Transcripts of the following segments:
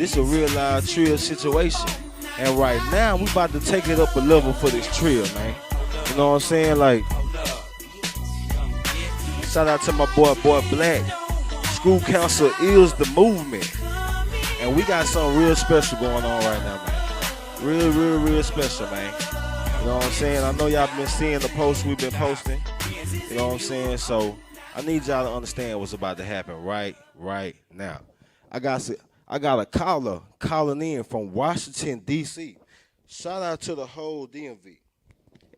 This a real live trill situation. And right now, we about to take it up a level for this trill, man. You know what I'm saying? Like, shout out to my boy Black. School council is the movement. And we got something real special going on right now, man. Real special, man. You know what I'm saying? I know y'all been seeing the posts we've been posting. You know what I'm saying? So I need y'all to understand what's about to happen right now. I got a caller calling in from Washington, D.C. Shout out to the whole DMV.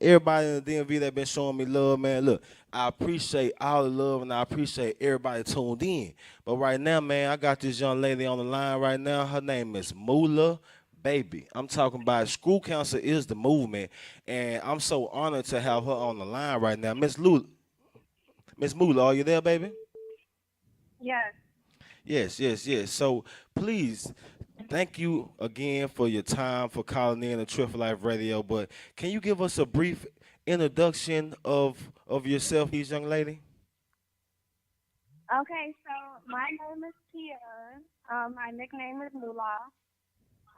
Everybody in the DMV that been showing me love, man. Look, I appreciate all the love and I appreciate everybody tuned in. But right now, man, I got this young lady on the line right now. Her name is Moolah Baby. I'm talking about School Council is the movement, and I'm so honored to have her on the line right now. Miss Moolah, are you there, baby? Yes. Yes. So please, thank you again for your time for calling in to Triple Life Radio. But can you give us a brief introduction of yourself, please, young lady? Okay, so my name is Tia. My nickname is Moolah.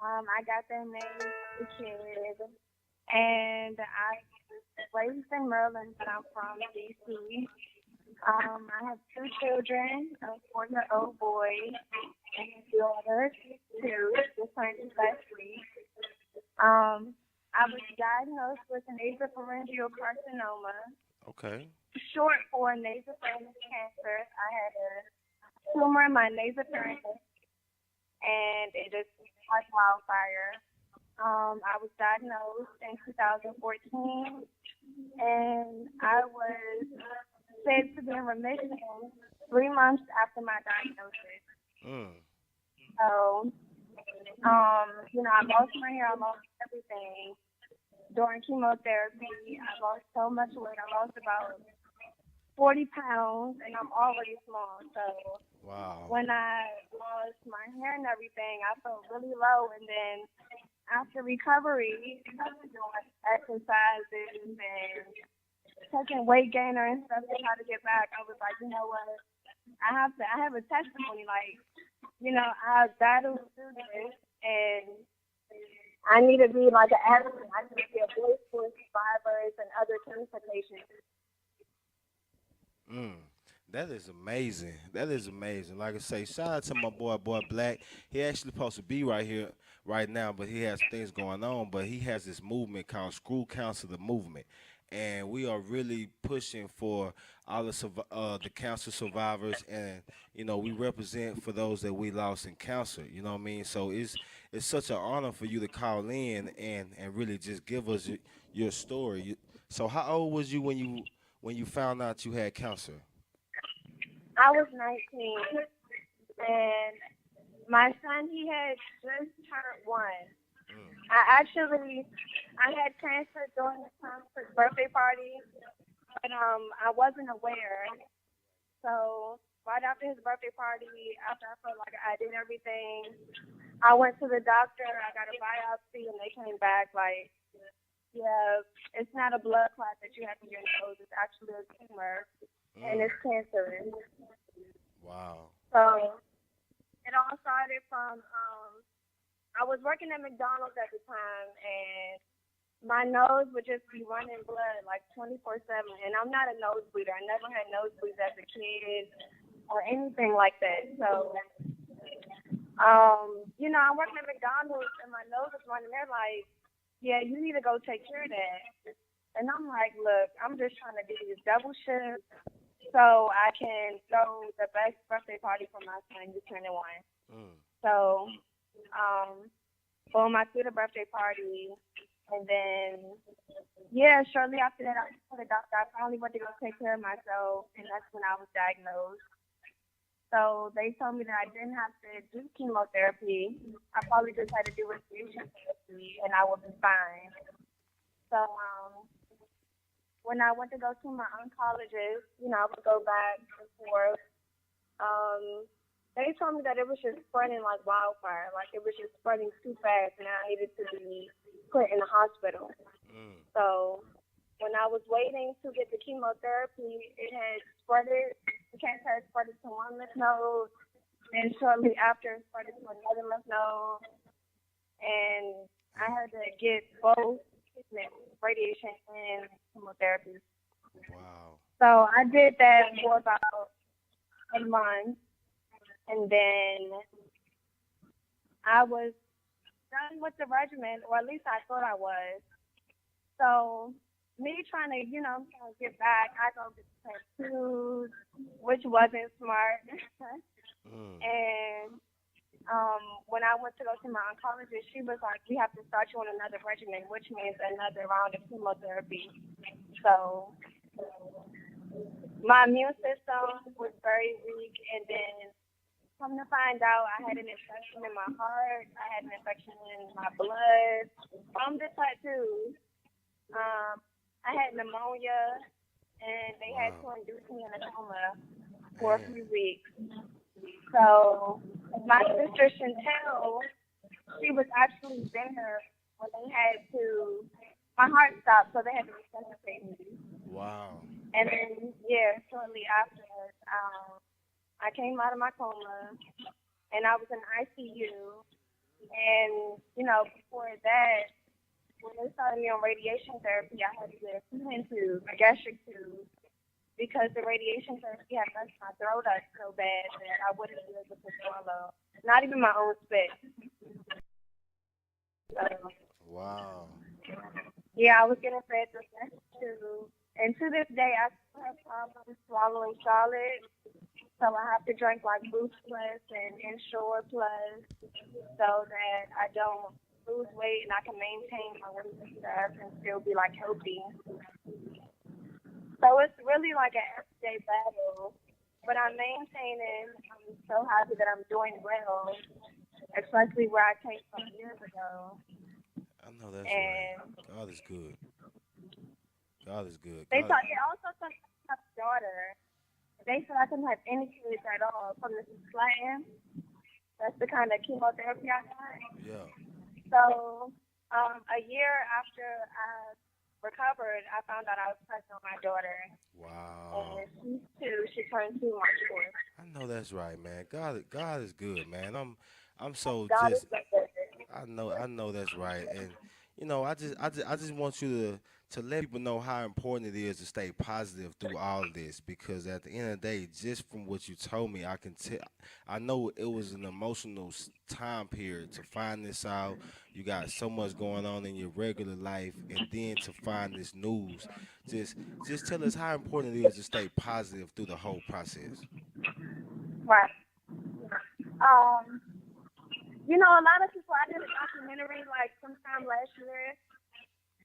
I got that name as a kid, and I was raised in Maryland, but I'm from DC. I have two children, a 4-year-old boy and a daughter, two, just turned last week. I was diagnosed with nasopharyngeal carcinoma, Okay. short for nasopharyngeal cancer. I had a tumor in my nasopharynx, and it just like wildfire. I was diagnosed in 2014, and I was said to be in remission 3 months after my diagnosis. Mm. So, I lost my hair, I lost everything. During chemotherapy, I lost so much weight. I lost about 40 pounds, and I'm already small. So Wow. when I lost my hair and everything, I felt really low. And then after recovery, doing exercises and taking weight gainer and stuff to try to get back, I was like, you know what? I have a testimony. Like, I battled through this, and I need to be like an advocate. I need to be a voice for survivors and other cancer patients. Mm. That is amazing. That is amazing. Like I say, shout out to my boy Black. He actually supposed to be right here right now, but he has things going on. But he has this movement called School Council the Movement. And we are really pushing for all the cancer survivors, and we represent for those that we lost in cancer. You know what I mean? So it's such an honor for you to call in and really just give us your story. So how old was you when you found out you had cancer? I was 19, and my son, he had just turned 1. Mm. I had cancer during the time for his birthday party, but I wasn't aware. So right after his birthday party, after I felt like I did everything, I went to the doctor. I got a biopsy, and they came back like, yeah, it's not a blood clot that you have in your nose. It's actually a tumor, and Mm. it's cancerous. Wow. So it all started from I was working at McDonald's at the time, and my nose would just be running blood like 24/7. And I'm not a nosebleeder. I never had nosebleeds as a kid or anything like that. So, I'm working at McDonald's, and my nose is running. They're like, yeah, you need to go take care of that. And I'm like, look, I'm just trying to do this double shift so I can throw the best birthday party for my son who's turning 1. Mm. So, boom, I threw the birthday party, and then, yeah, shortly after that, I went to the doctor. I finally went to go take care of myself, and that's when I was diagnosed. So they told me that I didn't have to do chemotherapy. I probably just had to do radiation therapy, and I would be fine. So, when I went to go see my oncologist, I would go back and forth. Um, they told me that it was just spreading like wildfire, like it was just spreading too fast, and I needed to be put in the hospital. Mm. So when I was waiting to get the chemotherapy, it had spread it. The cancer had spread it to one lymph node, And shortly after, started to another lymph node, and I had to get both treatment, radiation and chemotherapy. Wow. So I did that for about a month, and then I was done with the regimen, or at least I thought I was. So me trying to, trying to get back, I go get tattoos, which wasn't smart. Mm. And when I went to go see my oncologist, she was like, "We have to start you on another regimen, which means another round of chemotherapy." So my immune system was very weak, and then come to find out, I had an infection in my heart. I had an infection in my blood from the tattoos. I had pneumonia, and they had Wow. to induce me in a coma for a Man. few weeks. So my sister Chantel, she was actually there when they had to. My heart stopped, so they had to resuscitate me. Wow. And then, yeah, shortly after, I came out of my coma, and I was in ICU. And before that, when they started me on radiation therapy, I had to get a feeding tube, a gastric tube, because the radiation therapy had messed my throat up so bad that I wouldn't be able to swallow, not even my own spit. So, Wow. yeah, I was getting fed through gastric tube. And to this day, I still have problems swallowing solid. So I have to drink like Boost Plus and Ensure Plus so that I don't lose weight and I can maintain my weight and stuff and still be like healthy. So it's really like an everyday battle. But I'm maintaining. I'm so happy that I'm doing well, especially where I came from years ago. I know that's right. And God is good. God is good. they God. thought they also thought I have a daughter. They said I couldn't have any kids at all from the Latin. That's the kind of chemotherapy I got. Yeah. So a year after I recovered, I found out I was pregnant with my daughter. Wow. And she's two. She turned 2 March 4th. I know that's right, man. God is good, man. I'm so God is just so good. I know that's right. And I just want you to let people know how important it is to stay positive through all of this because at the end of the day, just from what you told me, I can tell I know it was an emotional time period to find this out. You got so much going on in your regular life and then to find this news. Just just tell us how important it is to stay positive through the whole process. Right. Um, a lot of people, I did a documentary like sometime last year,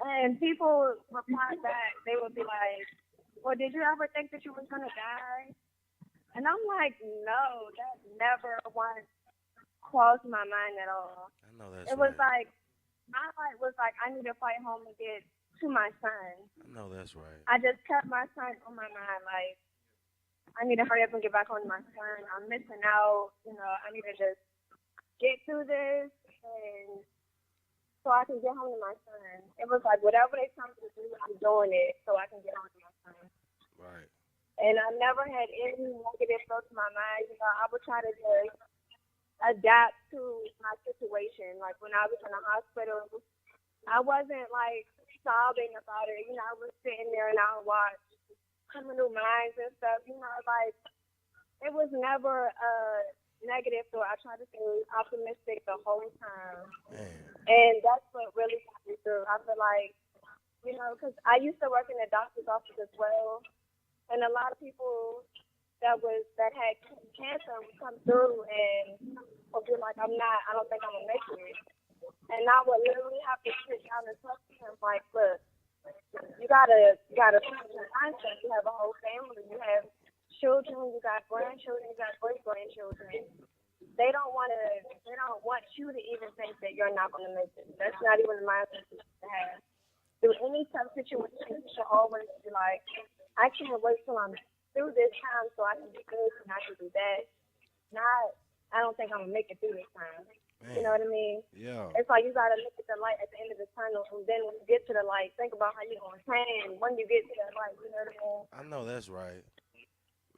and people replied back. They would be like, "Well, did you ever think that you was going to die?" And I'm like, no, that never once crossed my mind at all. I know that's It was right. like, my life was like, I need to fight home and get to my son. I know that's right. I just kept my son on my mind. Like, I need to hurry up and get back home to my son. I'm missing out. I need to just get through this and so I can get home to my son. It was like, whatever they tell me to do, I'm doing it so I can get home to my son. Right. And I never had any negative thoughts in my mind. I would try to just adapt to my situation. Like when I was in the hospital, I wasn't like sobbing about it. I was sitting there and I would watch Criminal Minds and stuff. Like it was never a negative thought. I tried to stay optimistic the whole time, Man. and that's what really got me through. I feel like because I used to work in the doctor's office as well, and a lot of people that had cancer would come through and would be like, I don't think I'm gonna make it. And I would literally have to sit down and talk to him like, look, you gotta change your mindset. You have a whole family, you have children, you got grandchildren, you got great grandchildren. They don't want you to even think that you're not gonna make it. That's not even the mindset you should have. Through any tough situation, you should always be like, I can't wait till I'm through this time so I can do this and I can do that. Not, I don't think I'm gonna make it through this time. You know Man. what I mean? Yeah. It's like you gotta look at the light at the end of the tunnel, and then when you get to the light, think about how you're gonna tan when you get to that light. You know what I mean? I know that's right.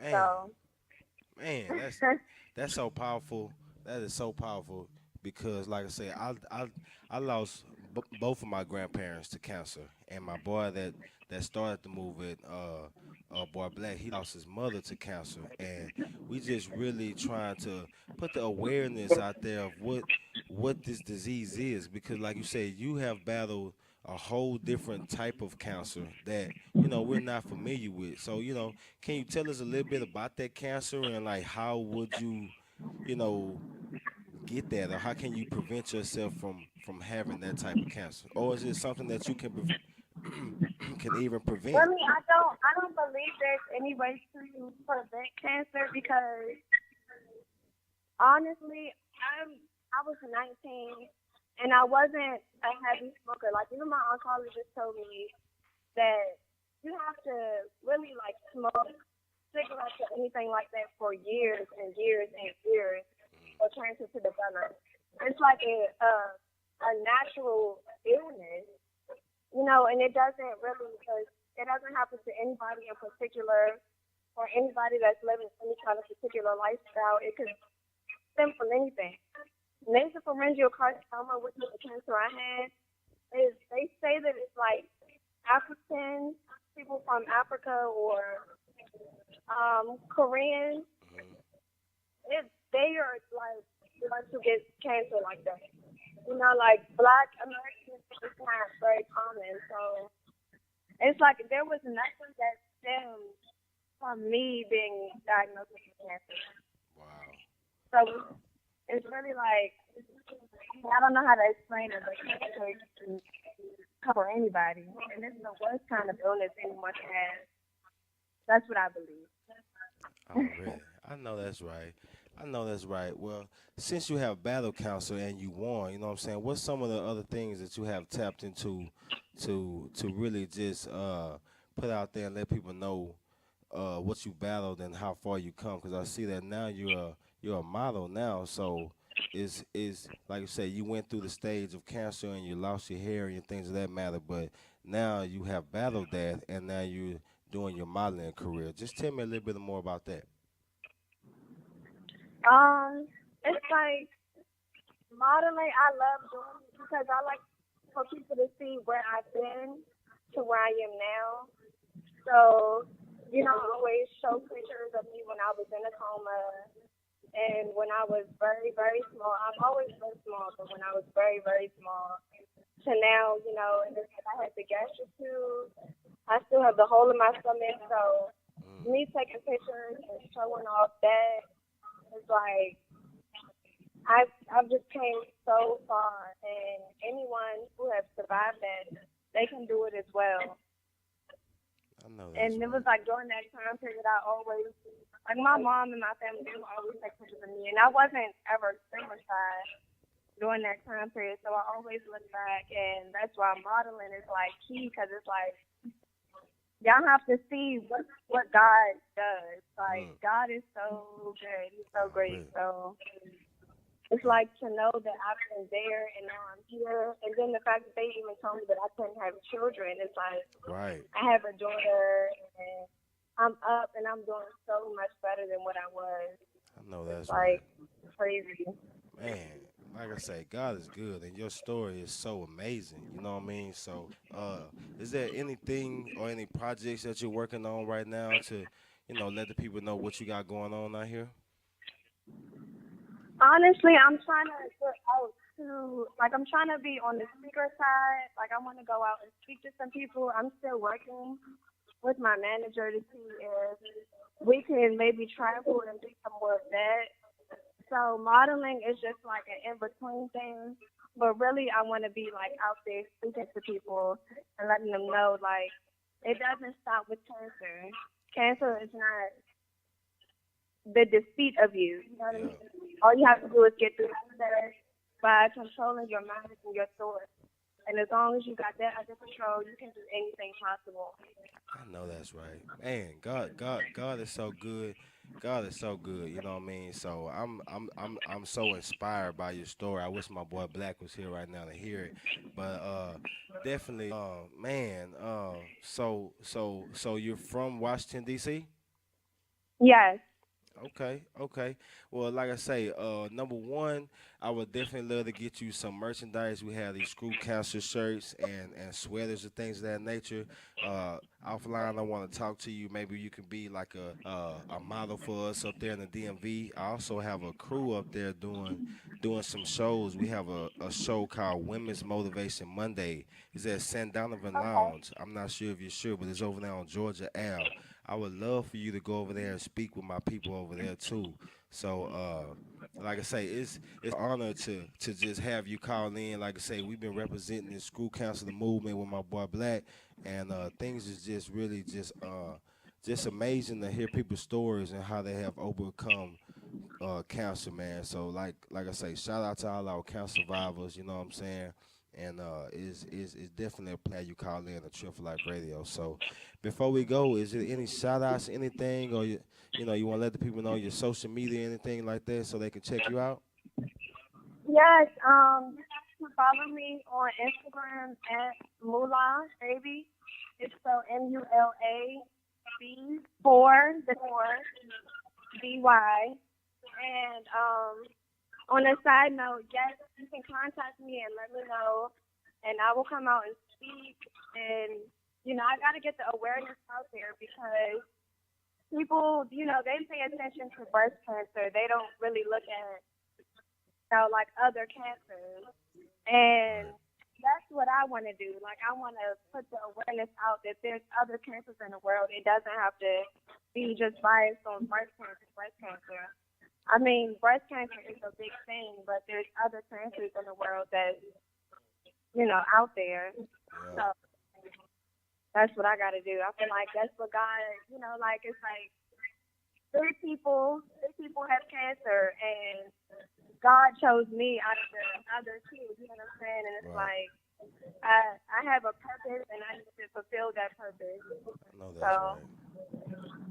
Man. So Man, that's so powerful. That is so powerful because, like I said, I lost both of my grandparents to cancer, and my boy that started the movement, boy Black, he lost his mother to cancer, and we just really trying to put the awareness out there of what this disease is, because, like you said, you have battled a whole different type of cancer that we're not familiar with. So can you tell us a little bit about that cancer and like how would you know, get that, or how can you prevent yourself from having that type of cancer, or is it something that you can can even prevent? Well, I don't believe there's any way to prevent cancer because honestly, I was 19 and I wasn't a heavy smoker. Like even my oncologist told me that you have to really like smoke cigarettes or anything like that for years and years and years for cancer to develop. It's like a natural illness, and it doesn't really because it doesn't happen to anybody in particular or anybody that's living any kind of particular lifestyle. It could stem from anything. Nasopharyngeal carcinoma, which is the cancer I had, is they say that it's like African people from Africa or Korean. Hmm. They are like the ones who get cancer like that. Like Black Americans, it's not very common. So it's like there was nothing that stemmed from me being diagnosed with cancer. Wow. So it's really like I don't know how to explain it, but cancer can cover anybody, and this is the worst kind of illness anyone can have. That's what I believe. Oh, really? I know that's right. I know that's right. Well, since you have battle cancer and you won, you know what I'm saying? What's some of the other things that you have tapped into to really just put out there and let people know what you battled and how far you come? Because I see that now you're a model now. So is like you say, you went through the stage of cancer and you lost your hair and things of that matter, but now you have battled that and now you're doing your modeling career. Just tell me a little bit more about that. Um, it's like modeling. I love doing it because I like for people to see where I've been to where I am now. So, I always show pictures of me when I was in a coma and when I was very, very small. I've always been small, but when I was very, very small to now, and it's like I had the gastric tube. I still have the hole in my stomach. So, Mm, me taking pictures and showing off that is like I've just came so far, and anyone who has survived that, they can do it as well. I know that's And it was right. like during that time period, I always like my mom and my family they would always take pictures of me, and I wasn't ever super shy during that time period, so I always look back, and that's why modeling is like key because it's like y'all have to see what God does. Like Mm, God is so good, He's so oh, great. really? So it's Mm, like to know that I've been there and now I'm here. And then the fact that they even told me that I couldn't have children, it's like right. I have a daughter and I'm up and I'm doing so much better than what I was. I know It's that's right. like crazy. Man, like I say, God is good, and your story is so amazing. You know what I mean? So, is there anything or any projects that you're working on right now to, let the people know what you got going on out here? Honestly, I'm trying to get out to like I'm trying to be on the speaker side. Like I want to go out and speak to some people. I'm still working with my manager to see if we can maybe travel and do some more of that. So modeling is just like an in between thing. But really I wanna be like out there speaking to people and letting them know like it doesn't stop with cancer. Cancer is not the defeat of you. You know what I Yeah, mean? All you have to do is get through cancer by controlling your mind and your thoughts. And as long as you got that under control, you can do anything possible. I know that's right. Man, God is so good. God is so good. You know what I mean? So I'm so inspired by your story. I wish my boy Black was here right now to hear it. But definitely, man. So you're from Washington D.C.? Yes. Okay, okay. Well, like I say, number one, I would definitely love to get you some merchandise. We have these screw cancer shirts and sweaters and things of that nature. Offline, I want to talk to you. Maybe you can be like a model for us up there in the DMV. I also have a crew up there doing some shows. We have a show called Women's Motivation Monday. It's at San Donovan Okay. Lounge. I'm not sure if you're sure, but it's over there on Georgia Ave. I would love for you to go over there and speak with my people over there too. So, like I say, it's an honor to just have you call in. Like I say, we've been representing the school counselor movement with my boy Black, and things is just really just amazing to hear people's stories and how they have overcome cancer, man. So like I say, shout out to all our cancer survivors. You know what I'm saying? And is definitely a plan you call in a Trip for Life Radio. So before we go, is there any shout outs, anything, or you want to let the people know your social media, anything like that, so they can check you out? Yes, you guys can follow me on Instagram at Moolah Baby. It's spelled MULA B4 And on a side note, yes, you can contact me and let me know, and I will come out and speak. And I got to get the awareness out there because people, they pay attention to breast cancer. They don't really look at like other cancers. And Right. that's what I want to do. Like, I want to put the awareness out that there's other cancers in the world. It doesn't have to be just biased on breast cancer. Breast cancer. I mean, breast cancer is a big thing, but there's other cancers in the world that out there. Yeah. So that's what I got to do. I feel like that's what God, like it's like three people have cancer, and God chose me out of the other two. You know what I'm saying? And it's Right. like I have a purpose, and I need to fulfill that purpose. I know that's So right.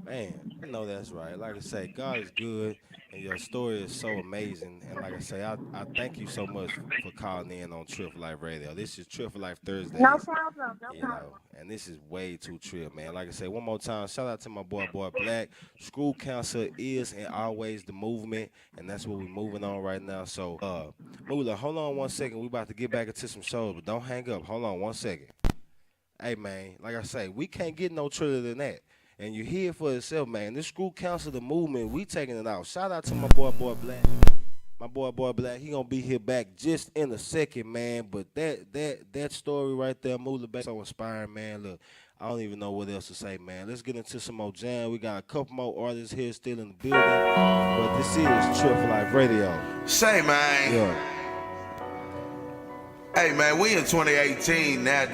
Man, I know that's right. Like I say, God is good, and your story is so amazing. And like I say, I thank you so much for calling in on Trip for Life Radio. This is Trip for Life no Thursdays, problem, no problem. and this is way too trip, man. Like I say, one more time, shout out to my boy Black. School counselor is and always the movement, and that's what we're moving on right now. So, Mula, hold on one second. We about to get back into some shows, but don't hang up. Hold on one second. Hey man, like I say, we can't get no triller than that. And you hear it for yourself, man. This school council, the movement, we taking it out. Shout out to my boy Black. My boy Black, he gonna be here back just in a second, man. But that story right there, Moolah back, so inspiring, man. Look, I don't even know what else to say, man. Let's get into some more jam. We got a couple more artists here still in the building. But this is Trip for Life Radio. Say, man. Yeah. Hey, man, we in 2018 now, dog.